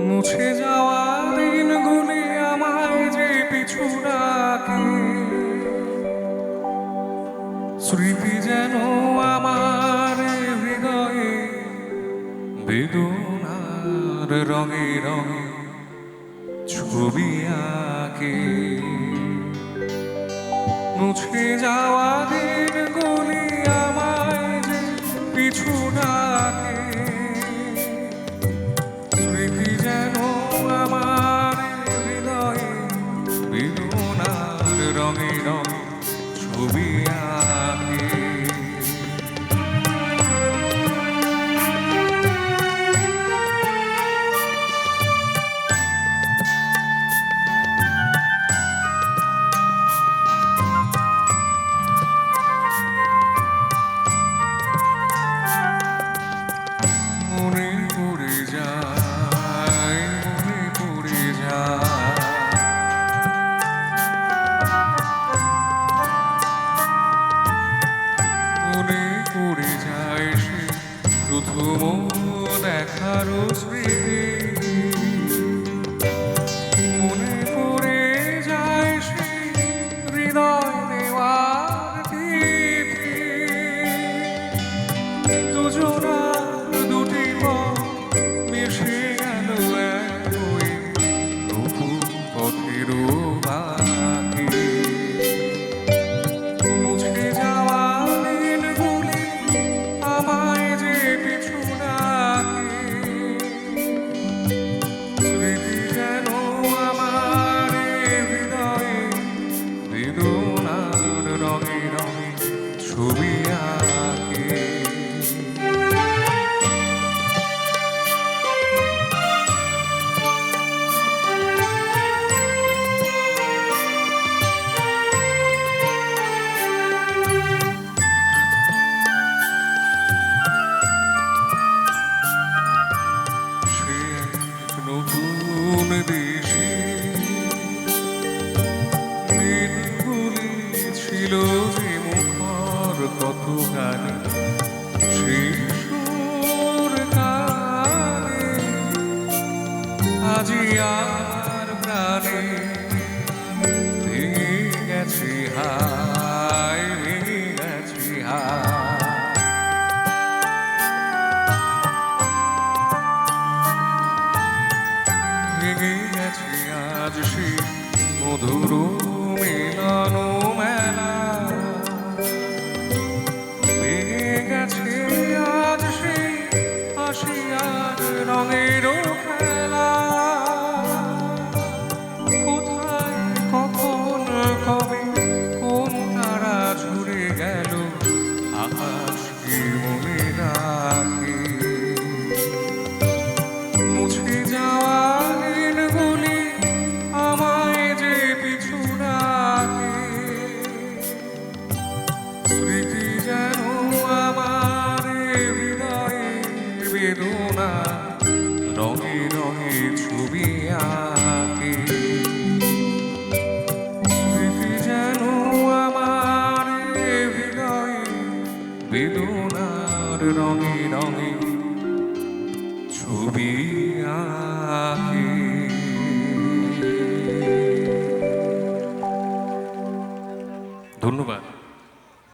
মুছে যাওয়া দিনগুলি আমায় যে পিছু ডাকে, স্মৃতি যেন আমার হৃদয়ে বেদনার রঙে রঙে ছবি আঁকে। মুছে যাওয়া দিনগুলি আমায় যে পিছু ডাকে, স্মৃতি যেন আমার হৃদয়ে বেদনার রঙে রঙে ছবি আঁকে। মনে পড়ে যায়, মনে পড়ে যায়, মনে পড়ে যায় সে প্রথম দেখার স্মৃতি। মনে পড়ে যায় সে হৃদয় দেওয়ার তিথি। দুজনা দুটি পথ মিশে গেল একই নতুন পথের বাকি। মুছে যাওয়া দিনগুলি আমায় যে পিছু ডাকে, স্মৃতি যেন আমার হৃদয়ে বেদনার রঙে রঙে ছবি আঁকে। নতুন দেশে দিনগুলি ছিল যে মুখর কত গানে, সেই সুর গানে আজি আর প্রাণে ভেঙে গেছে হায়, ভেঙে গেছে হায়। ভেঙে গেছে আজ সে মধুর মিলন মেলা, ভেঙে গেছে আজ সে হাসি আর রঙের খেলা। কোথায় কখন কবে কোন তারা ঝরে গেল আকাশ কি মনে রাখে। মুছে যাওয়া দিনগুলি আমায় যে পিছু ডাকে, স্মৃতি যেন আমার হৃদয়ে বেদনা রঙে রঙে ছবি আঁকে। স্মৃতি যেন আমার হৃদয়ে বেদনার রঙে রঙে ছবি আঁকে। ধন্যবাদ।